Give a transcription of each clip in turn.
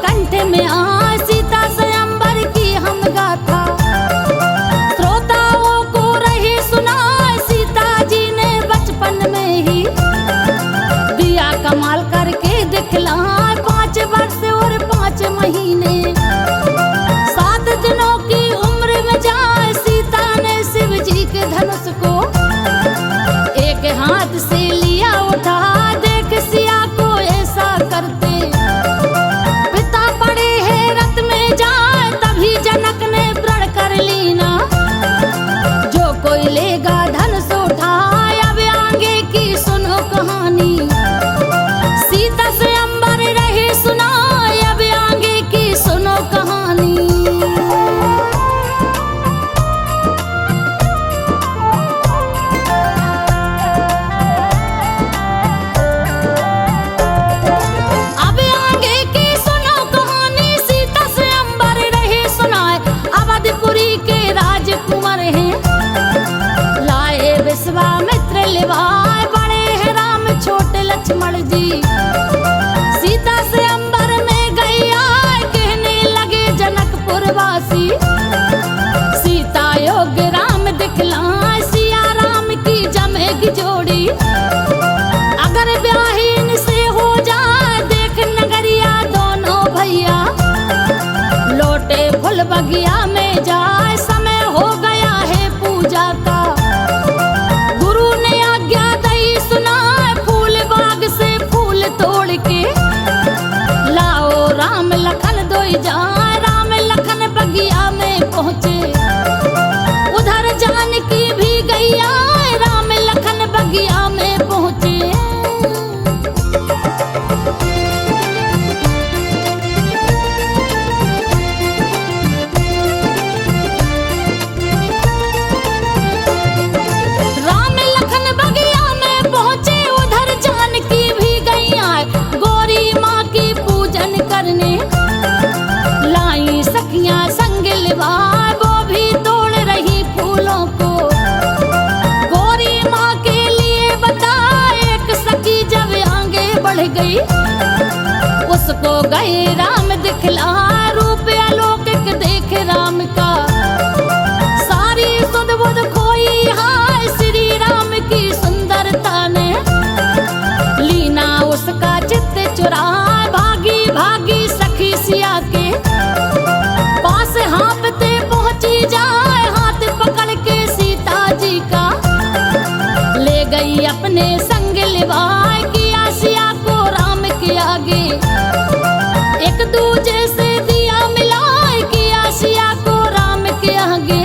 कंठ में आ सीता स्वयंवर की हम गाथा, श्रोताओं को रही सुना सीता जी ने बचपन में ही दिया कमाल करके दिखला। 5 वर्ष और 5 महीने 7 दिनों की उम्र में जाए सीता ने शिव जी के धनुष को एक हाथ से लिया उठा। देख सिया को ऐसा करते पिता पड़े हैरत में जाए, तभी जनक ने प्रण कर लीना जो कोई लेगा धनुष उठाए। अब आगे की सुनो कहानी सीता स्वयंवर रहे सुनाए, अब आगे की सुनो कहानी। अब आगे की सुनो कहानी सीता स्वयंवर रहे सुनाए। अवधपुरी के राजकुमार हैं लाए विश्वामित्र लिवाए, बड़े हैं राम छोटे लक्ष्मण जी। सीता स्वयंवर में गई आए कहने लगे जनकपुर वासी, सीता योग्य राम दिखलाए। सिया राम की जमेगी जोड़ी अगर ब्याहीन से हो जाए, देख नगरिया दोनों भैया लोटे फूल बगिया में जाए। समय हो गया है पूजा का, गुरु ने आज्ञा दी सुनाए। फूल बाग से फूल तोड़ के लाओ राम लखन दोई जाए। राम लखन बगिया में पहुँचे उधर जानकी भी गई आए, राम लखन बगिया में पहुँचे। राम लखन बगिया में पहुँचे उधर जानकी भी गई आए, गौरी माँ की पूजन करने लाई सखियाँ संग लिवाए। वो भी तोड़ रही फूलों को गौरी माँ के लिए बता। एक सखी जब आगे बढ़ गई उसको गए राम दिखला। रूप अलौकिक देख राम का सारी सुध बुध खोई हाय। श्री राम की सुंदरता ने लीना उसका चित्त चुरा। भागी भागी सखी सिया के पास हाँपते पहुंची जाए, हाथ पकड़ के सीता जी का ले गई अपने संग लिवाए। किया सिया को राम के आगे एक दूजे से दिया मिलाए, किया सिया को राम के आगे।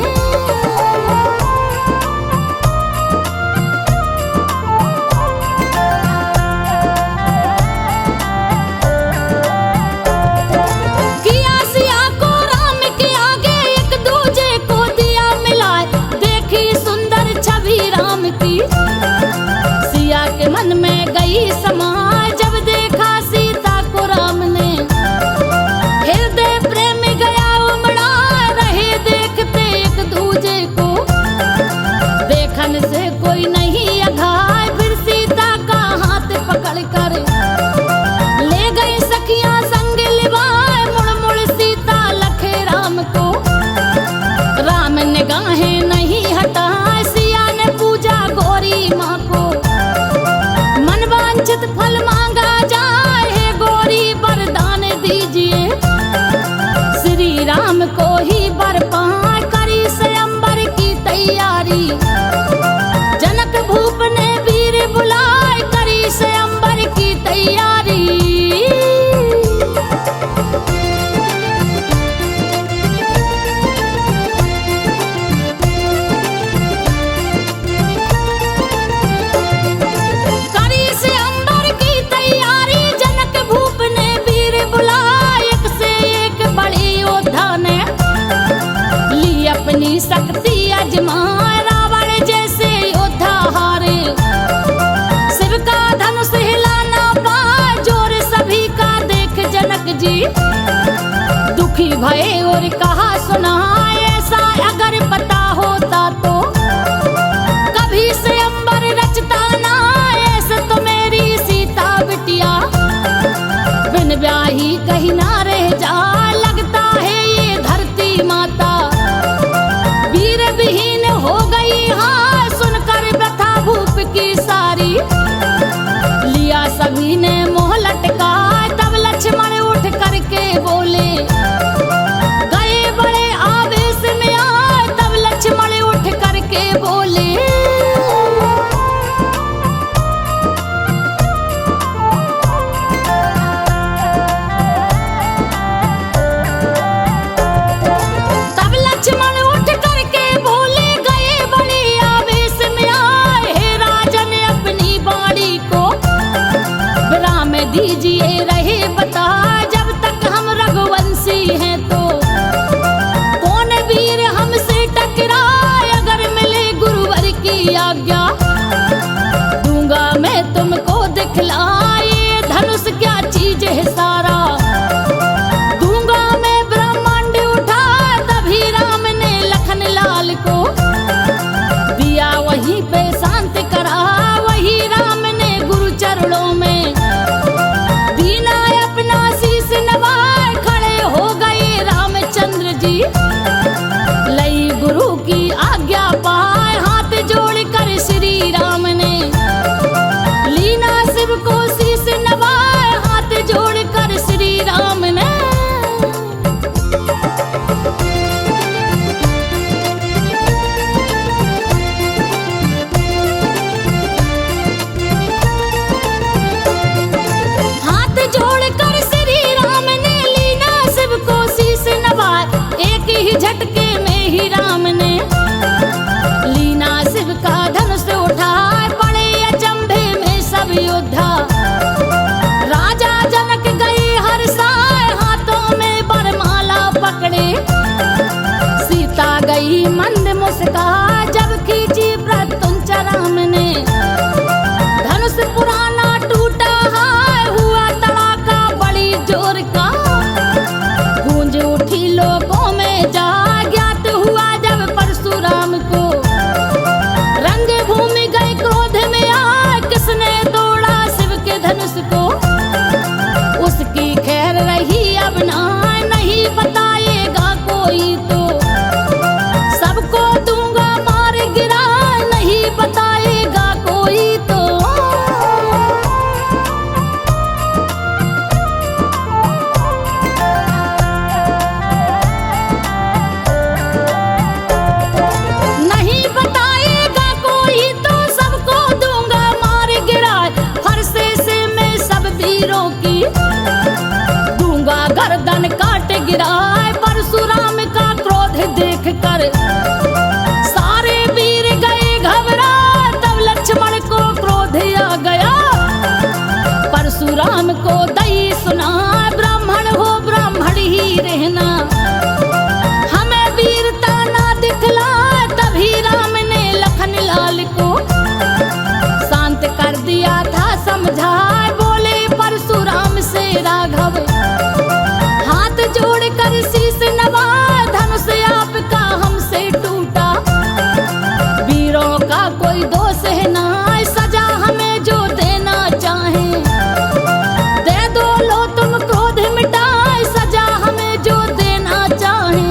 किया सिया को राम के आगे एक दूजे को दिया मिलाए। देखी सुंदर छवि राम की सिया के मन में गई समाए। जब देखा सीता को राम ने हृदय प्रेम गया उमड़ा। रहे देखते एक दूजे को देखन से कोई नहीं अघाए। फिर सीता का हाथ पकड़ कर ले गई सखियां संग लिवाए। मुड़ मुड़ सीता लखे राम को राम निगाहें नहीं हटाए। सिया ने पूजा गौरी माँ को मन वांछित फल मांगा जाए। हे गौरी वरदान दीजिए श्री राम को ही वर पाए। करी स्वयंवर की तैयारी जनक भूप ने वीर बुलाए। करी स्वयंवर की तैयारी करी स्वयंवर की तैयारी जनक भूप ने वीर बुलाए। एक से एक बड़ी योद्धा ने ली अपनी शक्ति अजमाए। रावण जैसे योद्धा हारे शिव का धनुष हिलाना पाए। जोर सभी का देख जनक जी दुखी भये और कहा सुना। ऐसा अगर पता होता तो कभी स्वयंवर रचता ना। ऐसे तो मेरी सीता बिटिया बिन ब्याही कहीं ना रह कीजिए रहे बता, जब तक हम रघुवंशी हैं तो कौन वीर हमसे टकराए, अगर मिले गुरुवर की आज्ञा दूंगा मैं तुमको दिखलाए, धनुष क्या चीज है सारा दूंगा मैं ब्रह्मांड उठा। तभी राम ने लखन लाल को दिया वहीं पे शांत करा, वही राम ने गुरु चरणों में दीना अपना शीश नवाए, खड़े हो गए रामचंद्र जी लई गुरु की आज्ञा पाए, हाथ जोड़कर श्री राम ने लीना शिव को शीश नवाए, हाथ जोड़कर श्री राम ने। हाथ जोड़कर श्री राम ने लीना शिव को शीश नवाए, एक ही झटके में ही राम ने लीना शिव का धनुष उठाए, पड़े अचंभे में सब योद्धा राजा जनक गए हर्षाए, हाथों में वरमाला पकड़े सीता गई मंद मुस्काए, जब खींची प्रत्युंच राम ने धनुष पुराना टूटा है, हुआ तड़ाका बड़ी जोर का गूंज उठी लोगों में जा, ज्ञात हुआ जब परशुराम को रंग भूमि गए क्रोध में आए, किसने तोड़ा शिव के धनुष को उसकी खैर रही अब ना, नहीं बताएगा कोई तो सबको दूंगा मार गिरा, नहीं बताएगा कोई तो। नहीं बताएगा कोई तो सबको दूंगा मार गिरा, फरसे से मैं सब वीरों की दूंगा गर्दन काट गिराए। परशुराम का क्रोध देख कर सारे वीर गए घबरा, तब लक्ष्मण को क्रोध आ गया, परशुराम को दई सुना, ब्राह्मण हो ब्राह्मण ही रहना, हमें वीरता ना दिखला। तभी राम ने लखन लाल को शांत कर दिया था समझाए, बोले परशुराम से राघव हाथ जोड़कर शीश नवा, धनुष आपका हमसे टूटा, वीरों का कोई दोष है ना, सजा हमें जो देना चाहे दे दो, लो तुम क्रोध मिटाए, सजा हमें जो देना चाहे।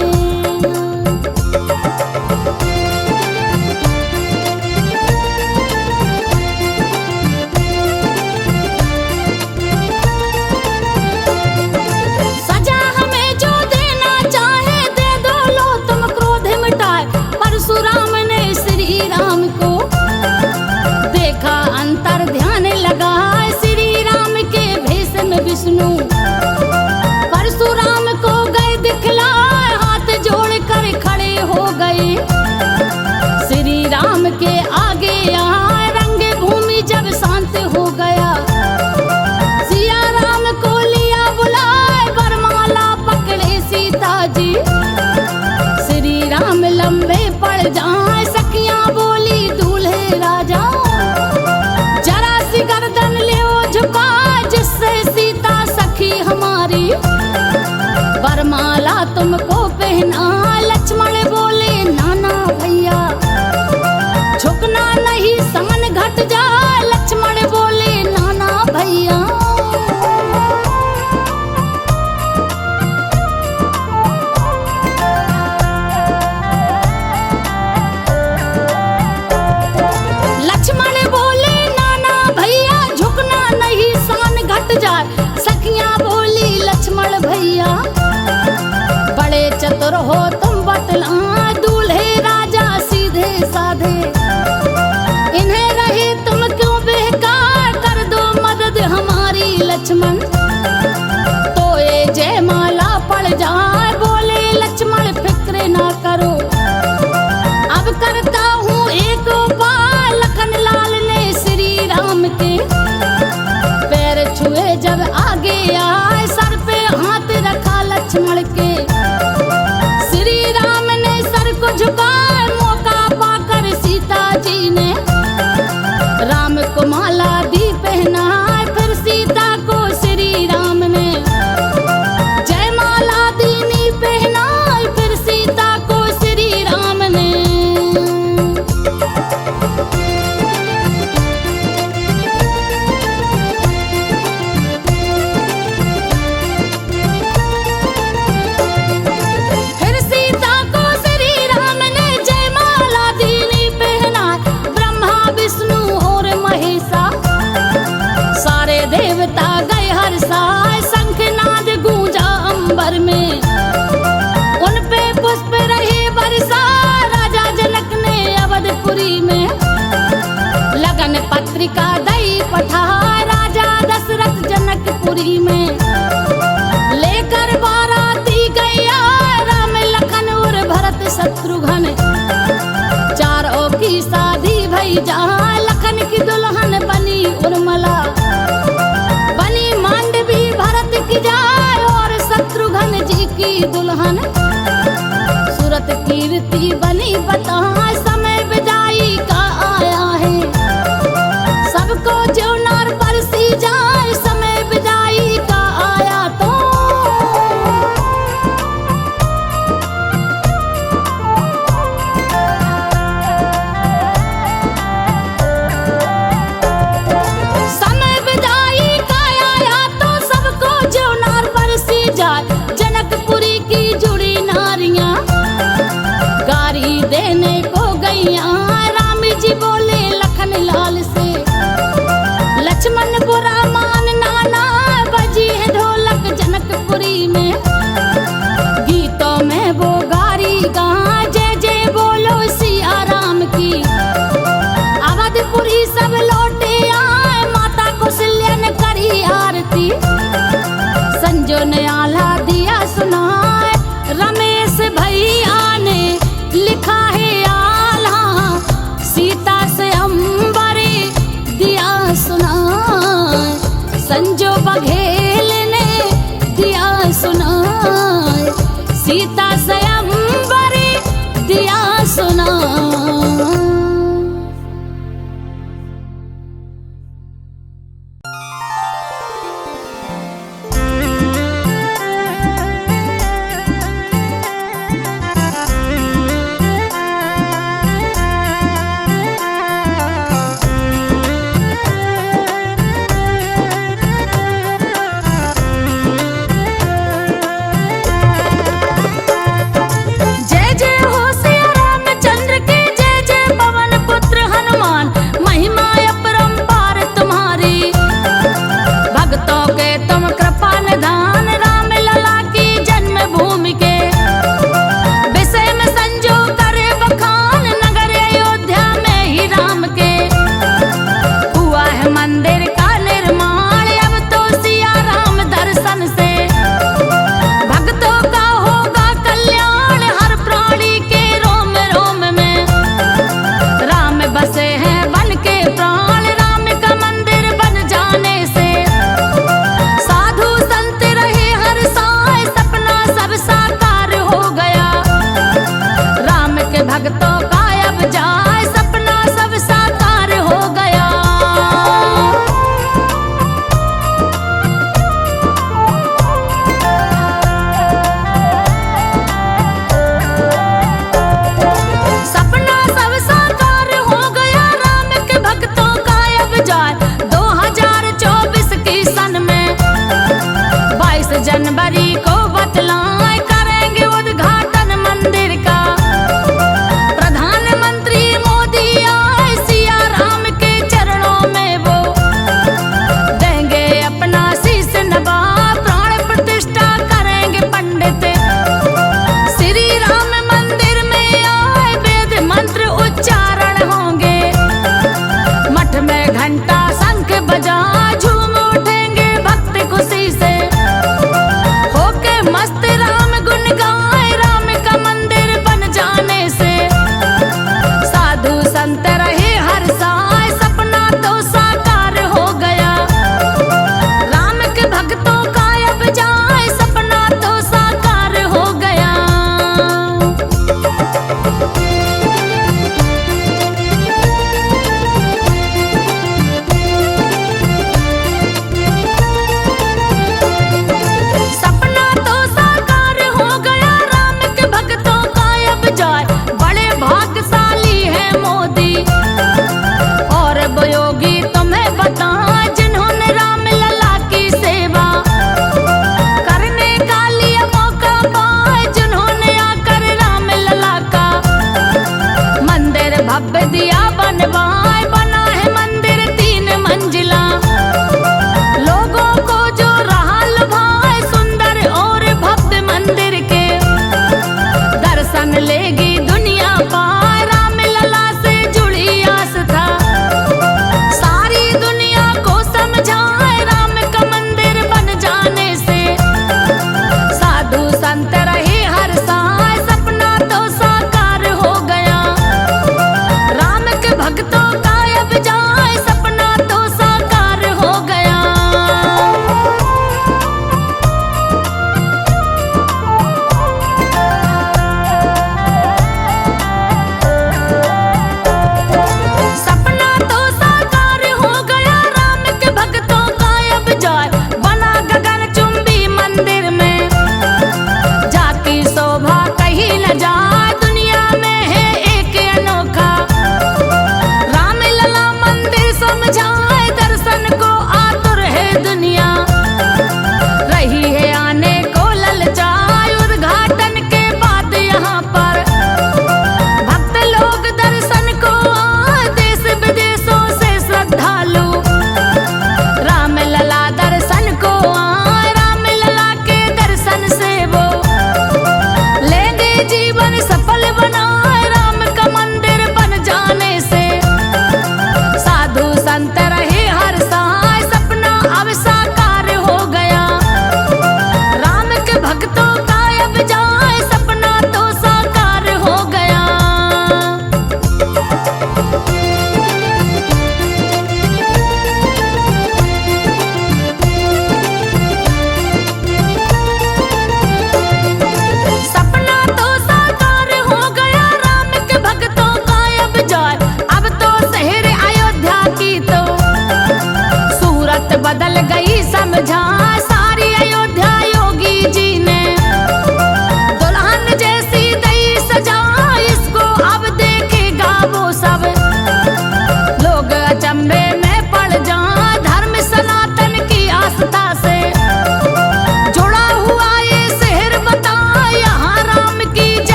सजा हमें जो देना चाहे दे दो, लो तुम क्रोध मिटाए। परशुराम ने श्री राम को देखा अंतर ध्यान लगा, श्री राम के भेष में विष्णु परशुराम को गए दिखलाए, हाथ जोड़कर खड़े हो गए श्री राम के आगे आए, रंग भूमि जब शांत हो गया सिया राम को लिया बुलाए, वरमाला पकड़े सीता जी श्री राम लंबे पड़ जाए, सखियां बोली दूल्हे राजा जरा सी गर्दन ले झुका, जिससे सीता सखी हमारी वरमाला तुमको पहना। लक्ष्मण बोले नाना भैया झुकना नहीं सान घट जा, लक्ष्मण बोले नाना भैया लक्ष्मण बोले नाना भैया झुकना नहीं सान घट जा, सखियां बोली लक्ष्मण भैया बड़े चतुर हो तुम बतला, दूल्हे राजा सीधे साधे, इन्हें रहे तुम क्यों बेकार, कर दो मदद हमारी लक्ष्मण, तो ये जयमाला पड़ जाए। बोले लक्ष्मण फिक्र ना करो, अब करता हूँ एक उपाय, लखन लाल ने श्री राम के पैर छुए जब आगे आए, सर पे हाथ रखा लक्ष्मण के। श्री राम ने सर को झुकाए, मौका पाकर सीता जी ने राम को माला दी पहनाए। फिर सीता को श्री राम ने जयमाला दीनी पहनाई, फिर सीता को श्री राम ने। फिर सीता को श्री राम ने जयमाला दीनी पहनाई। ब्रह्मा विष्णु और महेशा सारे देवता गए हर्षाए, शंखनाद गूंजा अंबर में, उन पे पुष्प रहे बरसा। राजा जनक ने अवधपुरी में लगन पत्रिका दई पठाए, राजा दशरथ जनकपुरी में लेकर बाराती गया। राम लखन और भरत शत्रुघ्न चारों की शादी भई जहाँ। लखन की दुल्हन बनी उर्मिला, बनी मांडवी भरत की जाए, और शत्रुघ्न जी की दुल्हन सूरत कीर्ति बनी बता। समय विदाई का आया है, सबको जो नार परसी जाए। समय विदाई का आया तो समय विदाई का आया तो सबको जो नार परसी जाए। जनकपुरी की जुड़ी नारियां गारी देने को गईयां। राम जी बोले लखन लाल से, लक्ष्मण बुरा मानना ना। बजी है ढोलक जनकपुरी में, गीतों में वो गारी गा। जय जय बोलो सिया राम की, अवधपुरी सब लौटे आए। माता कौशल्या ने करी आरती, संजो ने आल्हा दिया सुनाए। रमेश भैया ने लिखा है आल्हा, सीता से अंबरे दिया सुनाए। संजो बघेल ने दिया सुनाए, सीता से अंबरे दिया सुनाए। जय जय हो सिया रामचंद्र की, जय जय पवन पुत्र हनुमान। महिमा अपरंपार तुम्हारी, भक्तों के तुम कृपा निधान। राम लला की जन्मभूमि के विषय में संजो करे बखान। नगर अयोध्या में ही राम के हुआ है मंदिर का निर्माण। अब तो सिया राम दर्शन से भक्तों का होगा कल्याण। हर प्राणी के रोम रोम में राम बसे हैं बन के प्राण। राम का मंदिर बन जाने से साधु संत रहे हर साय। सपना सब साकार हो गया, राम के भक्तों का अब जाए। सपना सब साकार हो गया। सपना सब साकार हो गया, राम के भक्तों का अब जाए। 2024 की सन में 22 जनवरी को बतलाए, करेंगे उद्घाटन मंदिर का। प्रधानमंत्री मोदी आए, सिया राम के चरणों में वो देंगे अपना शीश नवा। प्राण प्रतिष्ठा करेंगे पंडित, श्री राम मंदिर में आए। वेद मंत्र उच्चारण होंगे, मठ में घंटा शंख बजा। झूम उठेंगे भक्त खुशी से, होके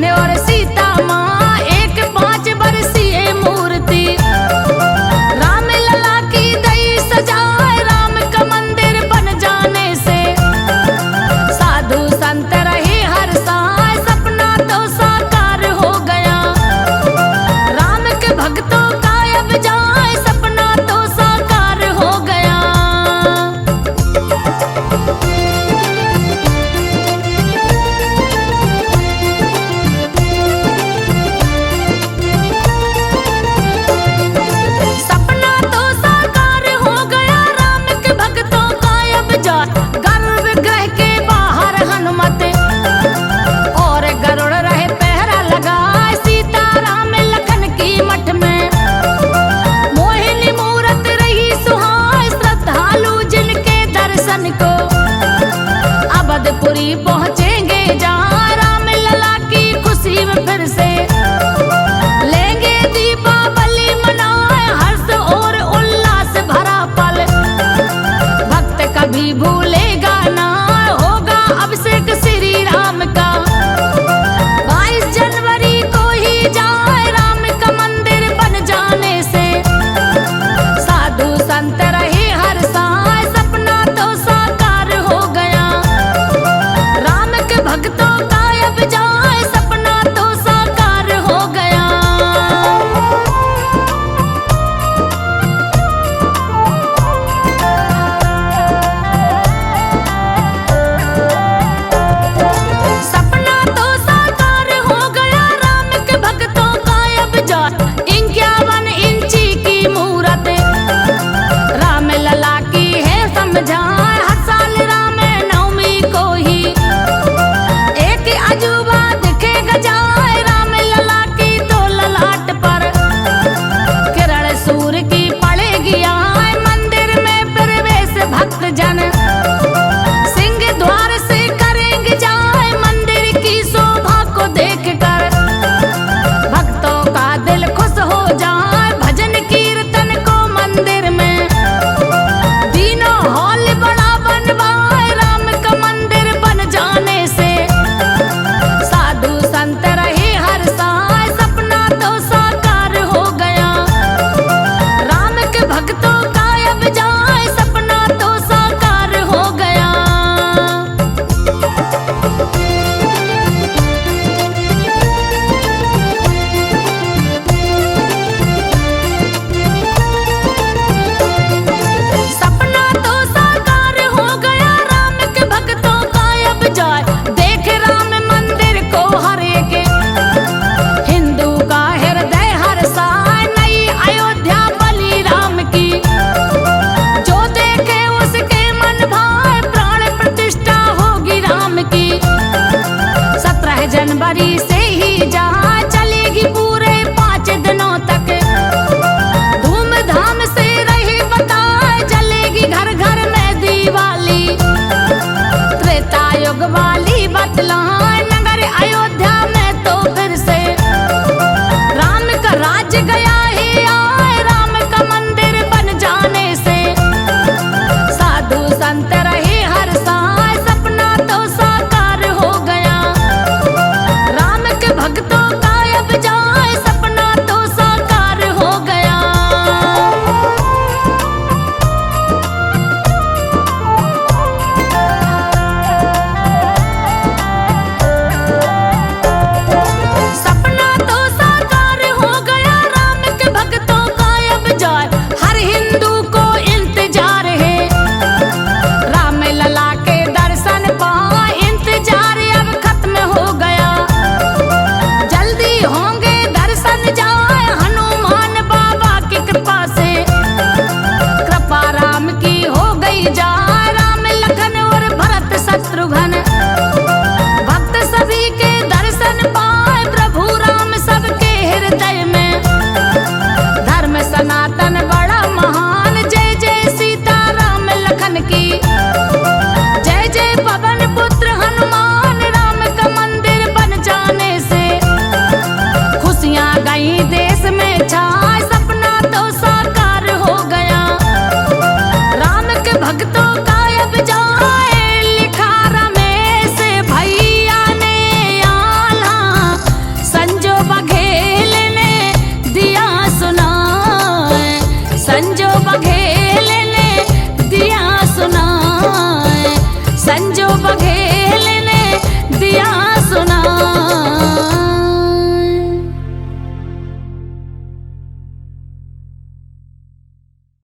लखन और सीता माँ एक 5 वर्षीय मूर्ति। राम लला की दई सजाए राम का मंदिर बन जाने से। साधु संत रहे हर साय सपना तो साकार हो गया। राम के भक्तों का अब जाए सपना तो साकार हो गया। सपना तो साकार हो गया राम के भक्तों का अब जाए। गर्भगृह के बाहर हनुमत और गरुड़ रहे पहरा लगाए। सीता राम लखन की मठ में मोहिनी मूरत रही सुहाए। श्रद्धालु जिनके दर्शन को अवधपुरी पहुँचेंगे जहाँ राम लला की खुशी में फिर से लेंगे दीपावली मनाए। हर्ष और उल्लास भरा पल भक्त कभी भूलेगा ना। होगा अभिषेक श्री राम का 22 जनवरी को ही जाए राम का मंदिर बन जाने से। साधु संत रहे हर साय सपना तो साकार हो गया। राम के भक्तों का अब जाए सपना तो साकार हो गया। सपना तो साकार हो गया राम के भक्तों का अब जाए। 51 इंची की मूरत राम लला की है समझाए। हर साल राम नवमी को ही एक अजूबा दिखेगा जाए। राम लला की तो ललाट पर किरण सूर्य की पड़ेगी आए। मंदिर में प्रवेश भक्त जन सिंह द्वार से करेंगे जाए। मंदिर की शोभा को देखकर भक्तों का दिल खुश हो जाए। भजन कीर्तन को मंदिर में तीनों हॉल बड़ा बनवाए। राम का मंदिर बन जाने से साधु संत रहे हर साय सपना तो साकार हो गया। राम के भक्तों का अब जाए सपना तो साकार हो गया। सपना तो साकार हो गया राम के भक्तों का अब जाए। देख राम मंदिर को हर एक हिंदू का हृदय हर साय। नई अयोध्या बलि राम की जो देखे उसके मन भाए। प्राण प्रतिष्ठा होगी राम की 17 जनवरी से ही जहाँ चलेगी पूरे 5 दिनों तक। धूमधाम से रही बताए जलेगी घर घर में दिवाली। त्रेता युग वाली बतलाए